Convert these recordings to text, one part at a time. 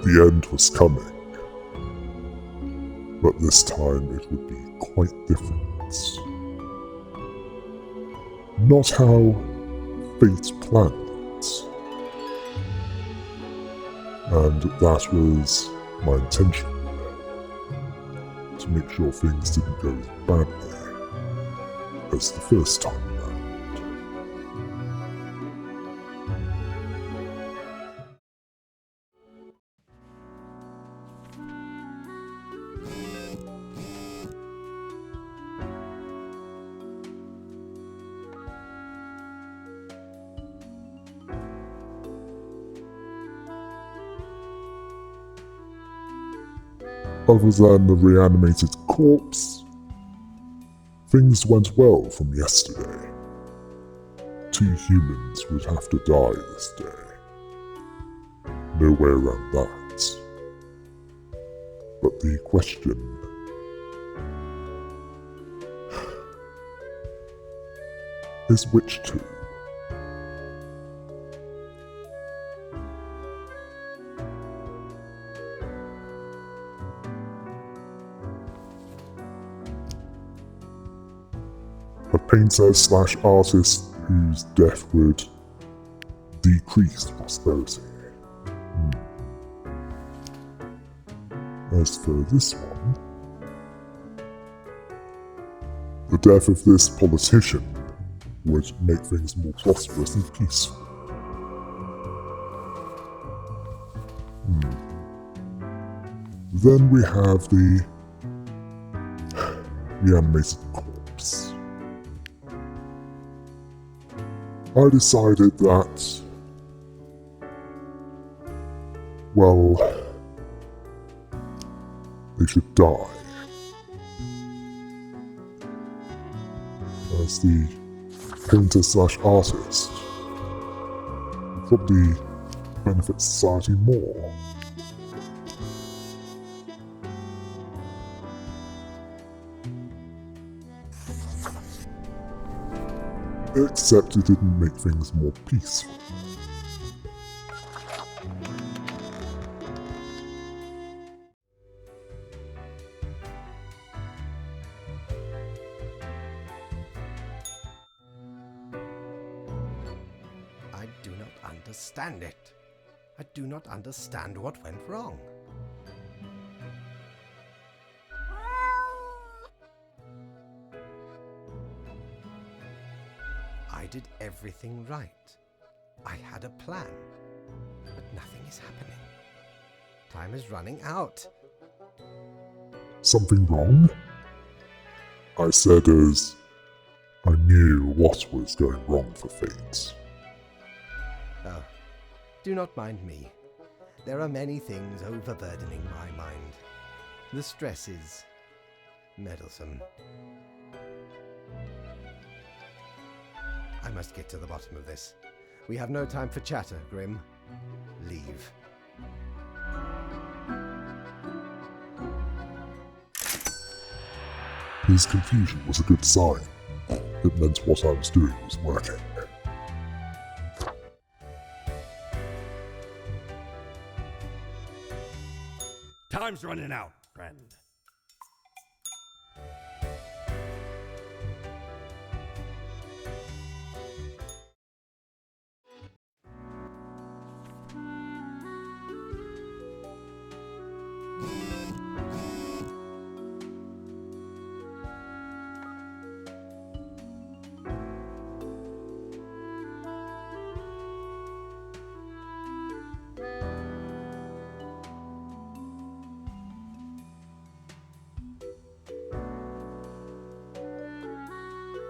the end was coming. But this time it would be quite different. Not how fate planned it. And that was my intention. To make sure things didn't go as badly as the first time around. Other than the reanimated corpse, things went well from yesterday. 2 humans would have to die this day. No way around that. But the question is which 2? A painter/artist whose death would decrease prosperity. As for this one, the death of this politician would make things more prosperous and peaceful. Then we have the reanimated corpse. I decided that, well, they should die. As the painter/artist would probably benefit society more. Except it didn't make things more peaceful. I do not understand it. I do not understand what went wrong. I did everything right. I had a plan, but nothing is happening. Time is running out. Something wrong? I said as I knew what was going wrong for Fate. Oh, do not mind me. There are many things overburdening my mind. The stress is meddlesome. I must get to the bottom of this. We have no time for chatter, Grim. Leave. His confusion was a good sign. It meant what I was doing was working. Time's running out, friend.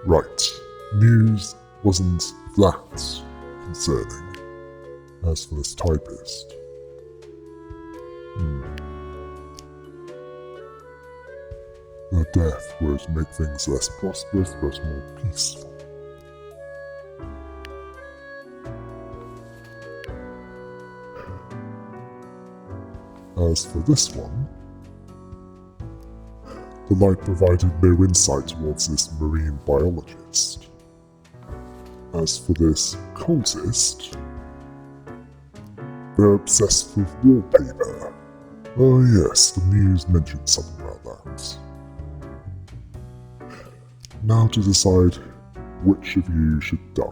Right, news wasn't that concerning. As for this typist. Their death would make things less prosperous but more peaceful. As for this one, the light provided no insight towards this marine biologist. As for this cultist, They're obsessed with wallpaper. Oh yes, the news mentioned something about that. Now to decide which of you should die.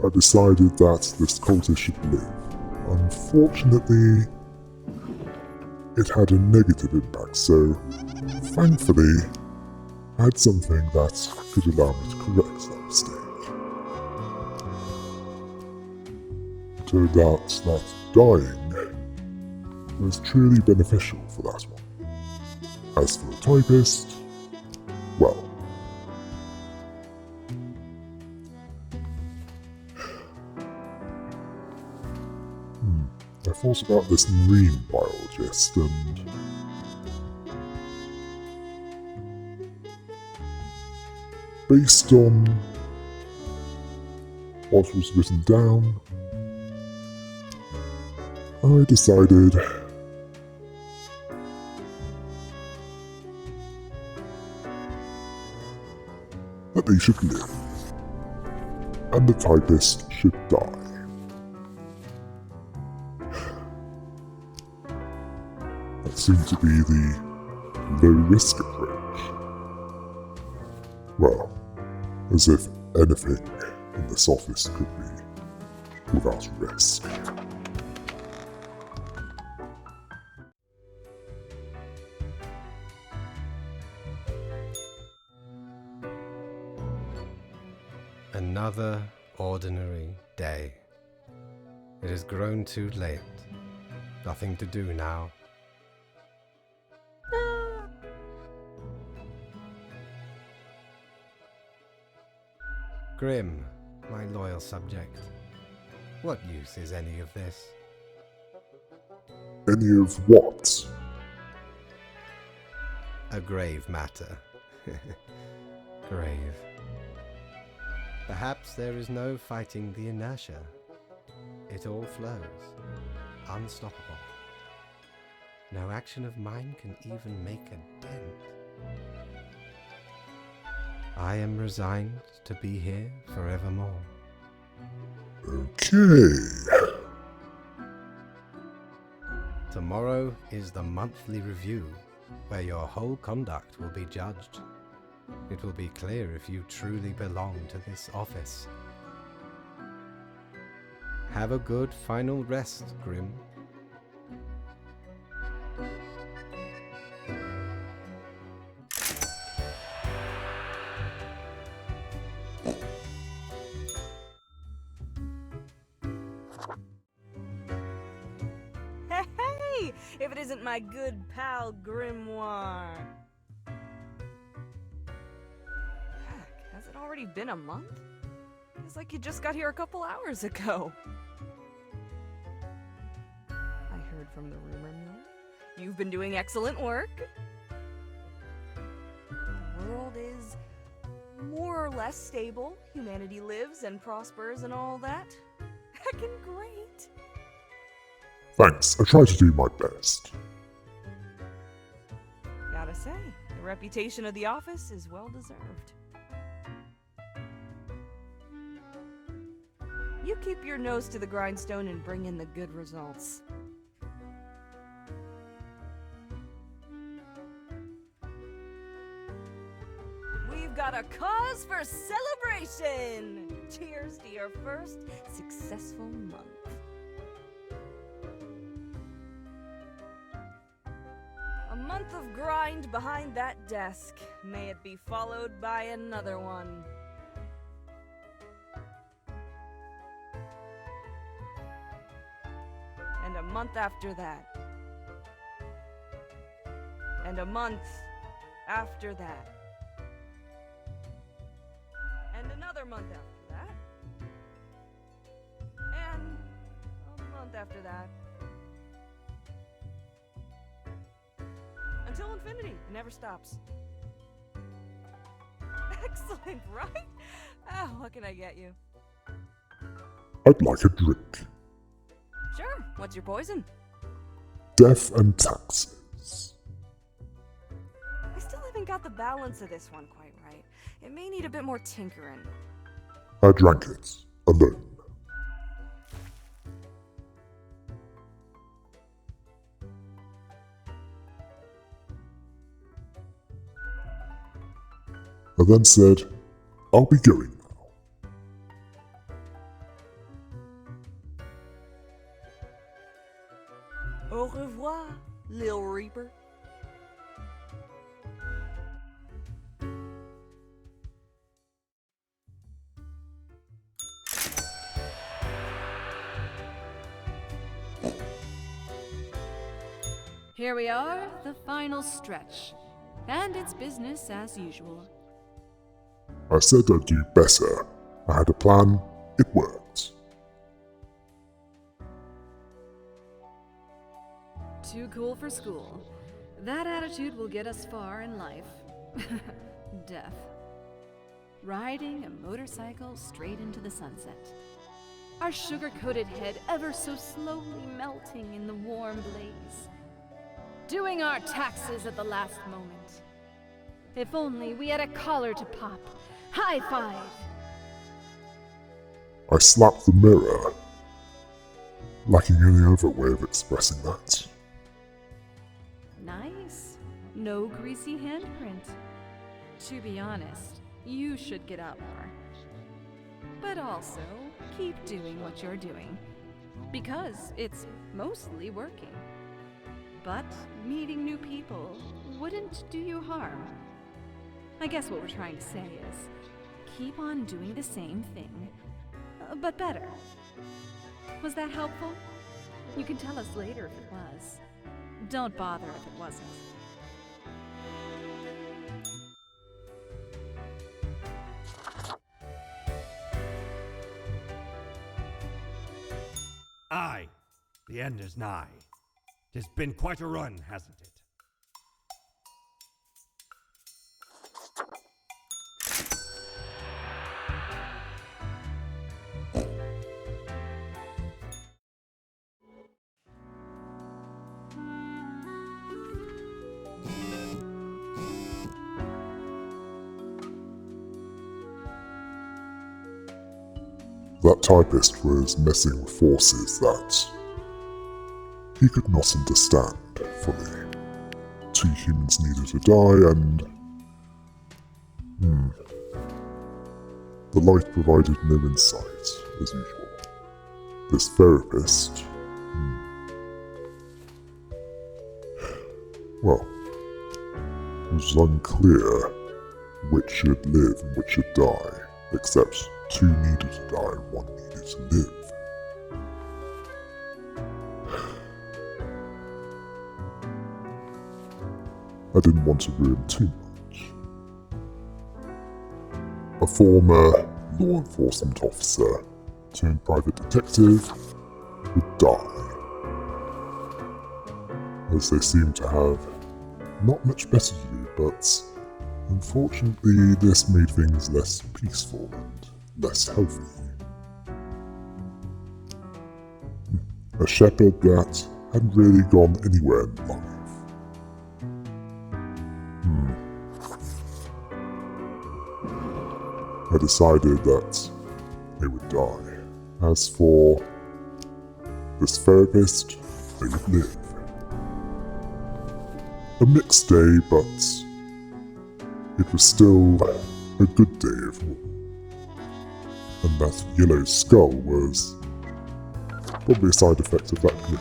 I decided that this cultist should live. Unfortunately, it had a negative impact, so thankfully, I had something that could allow me to correct that mistake. It turned out that dying was truly beneficial for that one. As for the typist, well, I thought about this marine biologist and based on what was written down, I decided that they should live, and the typist should die. That seemed to be the low-risk approach. Well, as if anything in this office could be without risk. Another ordinary day. It has grown too late. Nothing to do now. Grim, my loyal subject. What use is any of this? Any of what? A grave matter. Grave. Perhaps there is no fighting the inertia. It all flows, unstoppable. No action of mine can even make a dent. I am resigned to be here forevermore. Okay. Tomorrow is the monthly review, where your whole conduct will be judged. It will be clear if you truly belong to this office. Have a good final rest, Grim. Hey, if it isn't my good pal Grimoire. Heck, has it already been a month? Feels like you just got here a couple hours ago. I heard from the rumor mill. You've been doing excellent work. The world is more or less stable. Humanity lives and prospers and all that. Heckin' great. Thanks, I try to do my best. Gotta say, the reputation of the office is well deserved. You keep your nose to the grindstone and bring in the good results. We've got a cause for celebration! Cheers to your first successful month. A month of grind behind that desk. May it be followed by another one. And a month after that. And a month after that. And another month after that. And a month after that. Until infinity. It never stops. Excellent, right? Oh, what can I get you? I'd like a drink. Sure. What's your poison? Death and taxes. I still have haven't got the balance of this one quite right. It may need a bit more tinkering. I drank it, alone. I then said, I'll be going now. Au revoir, Lil Reaper. Here we are, the final stretch. And it's business as usual. I said I'd do better. I had a plan, it worked. Too cool for school. That attitude will get us far in life. Death. Riding a motorcycle straight into the sunset. Our sugar-coated head ever so slowly melting in the warm blaze. Doing our taxes at the last moment. If only we had a collar to pop. High five! I slapped the mirror, lacking any other way of expressing that. Nice. No greasy handprint. To be honest, you should get out more. But also, keep doing what you're doing. Because it's mostly working. But meeting new people wouldn't do you harm. I guess what we're trying to say is, keep on doing the same thing, but better. Was that helpful? You can tell us later if it was. Don't bother if it wasn't. Aye, the end is nigh. It's been quite a run, hasn't it? That typist was messing with forces that he could not understand fully. 2 humans needed to die, and the light provided no insight, as usual. This therapist, well, it was unclear which should live and which should die, except 2 needed to die and 1 needed to live. I didn't want to ruin too much. A former law enforcement officer turned private detective would die, as they seem to have not much better to do, but unfortunately this made things less peaceful and less healthy. A shepherd that hadn't really gone anywhere in life. I decided that they would die. As for this therapist, they would live. A mixed day, but it was still a good day overall. And that yellow skull was probably a side effect of that drink.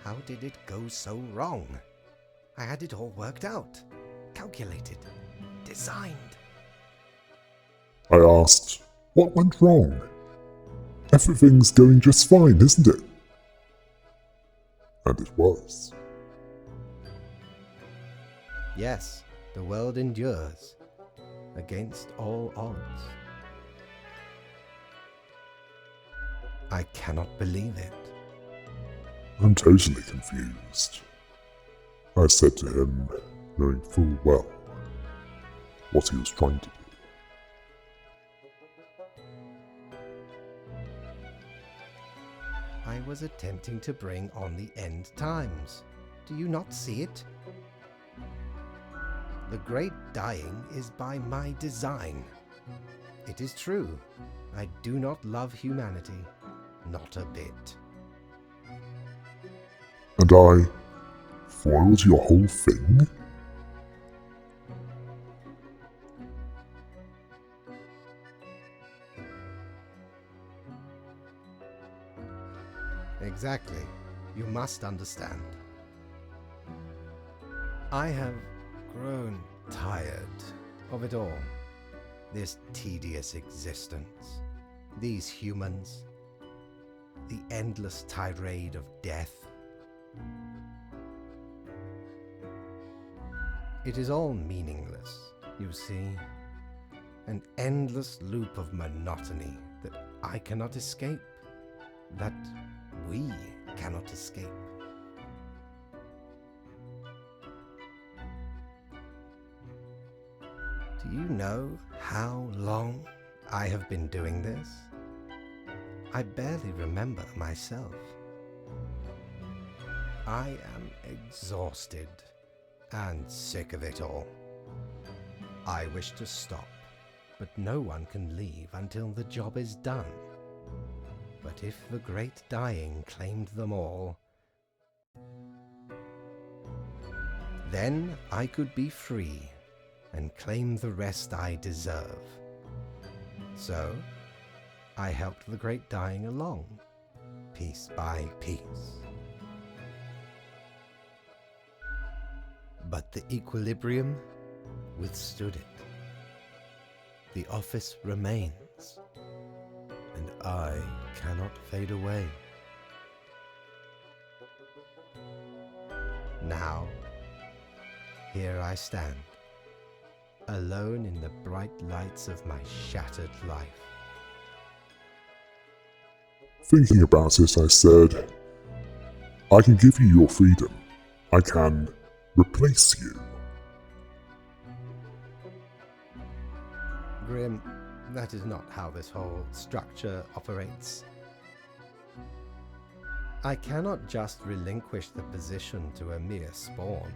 How did it go so wrong? I had it all worked out, calculated, designed. I asked, what went wrong? Everything's going just fine, isn't it? And it was. Yes, the world endures, against all odds. I cannot believe it. I'm totally confused. I said to him, knowing full well what he was trying to do. I was attempting to bring on the end times. Do you not see it? The great dying is by my design. It is true, I do not love humanity, not a bit. And I foiled your whole thing? Exactly. You must understand. I have grown tired of it all. This tedious existence. These humans. The endless tirade of death. It is all meaningless, you see. An endless loop of monotony that I cannot escape. That we cannot escape. Do you know how long I have been doing this? I barely remember myself. I am exhausted and sick of it all. I wish to stop, but no one can leave until the job is done. But if the great dying claimed them all, then I could be free and claim the rest I deserve. So, I helped the great dying along, piece by piece. But the equilibrium withstood it. The office remains, and I cannot fade away. Now, here I stand, alone in the bright lights of my shattered life. Thinking about it, I said, I can give you your freedom. I can replace you. Grim, that is not how this whole structure operates. I cannot just relinquish the position to a mere spawn.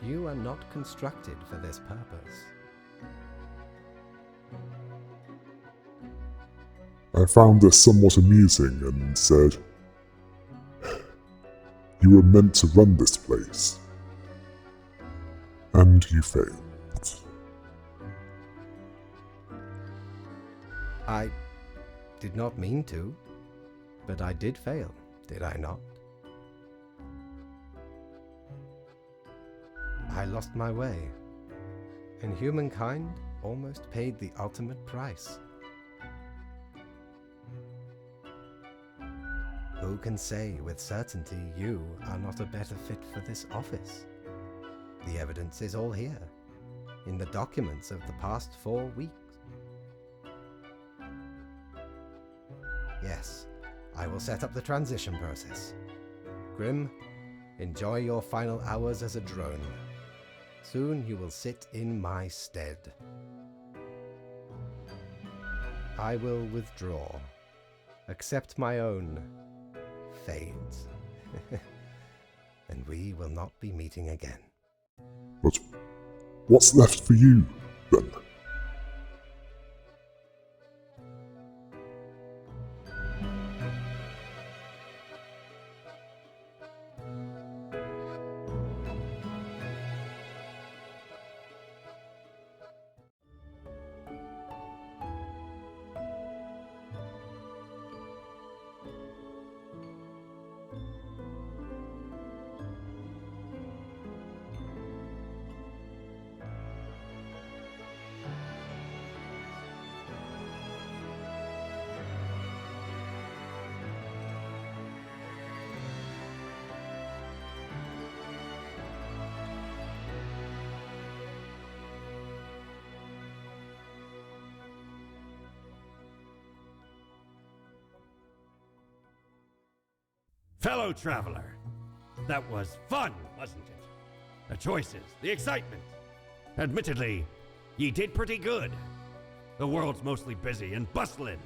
You are not constructed for this purpose. I found this somewhat amusing and said, you were meant to run this place. And you failed. I did not mean to, but I did fail, did I not? I lost my way, and humankind almost paid the ultimate price. Who can say with certainty you are not a better fit for this office? The evidence is all here, in the documents of the past 4 weeks. Yes, I will set up the transition process. Grim, enjoy your final hours as a drone. Soon you will sit in my stead. I will withdraw, accept my own fate, and we will not be meeting again. But what's left for you, then? Fellow traveler, that was fun, wasn't it? The choices, the excitement. Admittedly, ye did pretty good. The world's mostly busy and bustling,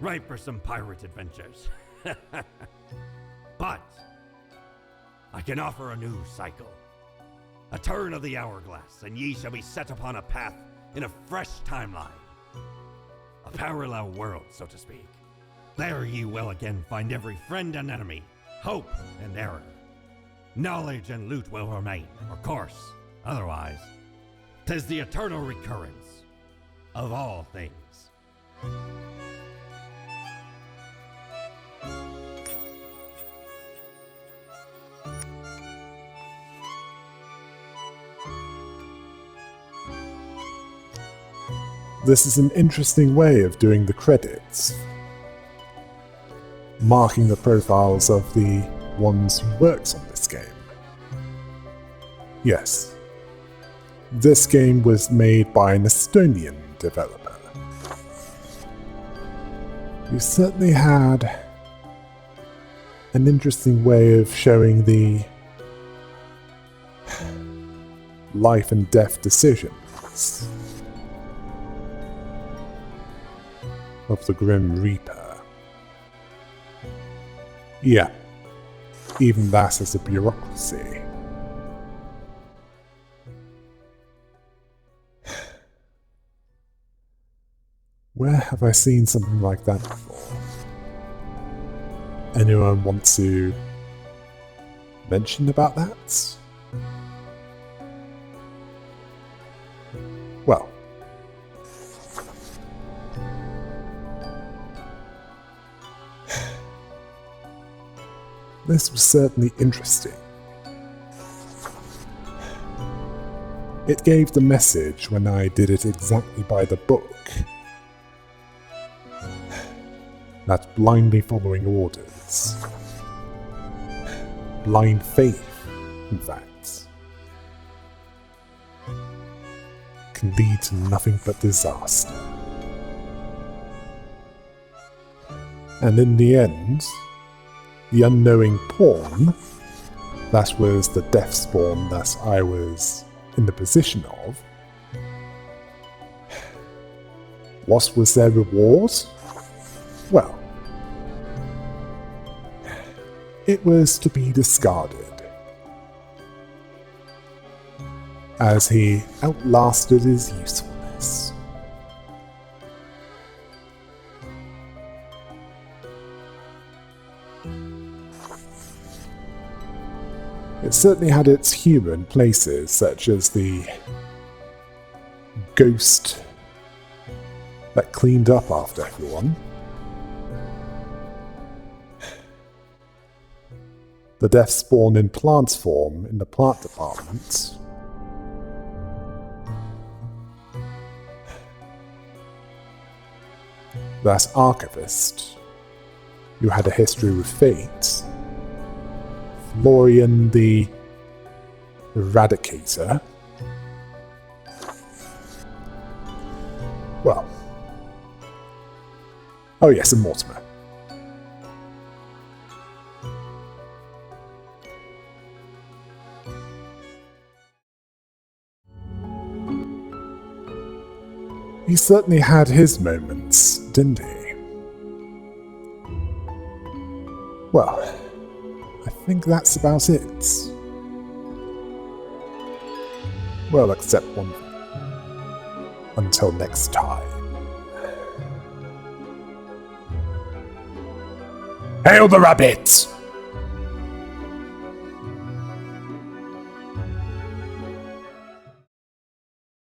ripe for some pirate adventures. But I can offer a new cycle. A turn of the hourglass, and ye shall be set upon a path in a fresh timeline. A parallel world, so to speak. There ye will again find every friend and enemy, hope and error. Knowledge and loot will remain, of course. Otherwise, 'tis the eternal recurrence of all things. This is an interesting way of doing the credits, marking the profiles of the ones who worked on this game. Yes, this game was made by an Estonian developer. You certainly had an interesting way of showing the life and death decisions of the Grim Reaper. Yeah, even that is a bureaucracy. Where have I seen something like that before? Anyone want to mention about that? Well, this was certainly interesting. It gave the message when I did it exactly by the book. That blindly following orders, blind faith, in fact, can lead to nothing but disaster. And in the end, the unknowing pawn, that was the death spawn that I was in the position of, what was their reward? Well, it was to be discarded, as he outlasted his usefulness. It certainly had its human places, such as the ghost that cleaned up after everyone, the death spawn in plant form in the plant department, that archivist who had a history with fate, Florian the Eradicator. Well, oh yes, and Mortimer. He certainly had his moments, didn't he? Well, I think that's about it. Well, except one thing. Until next time. Hail the rabbit!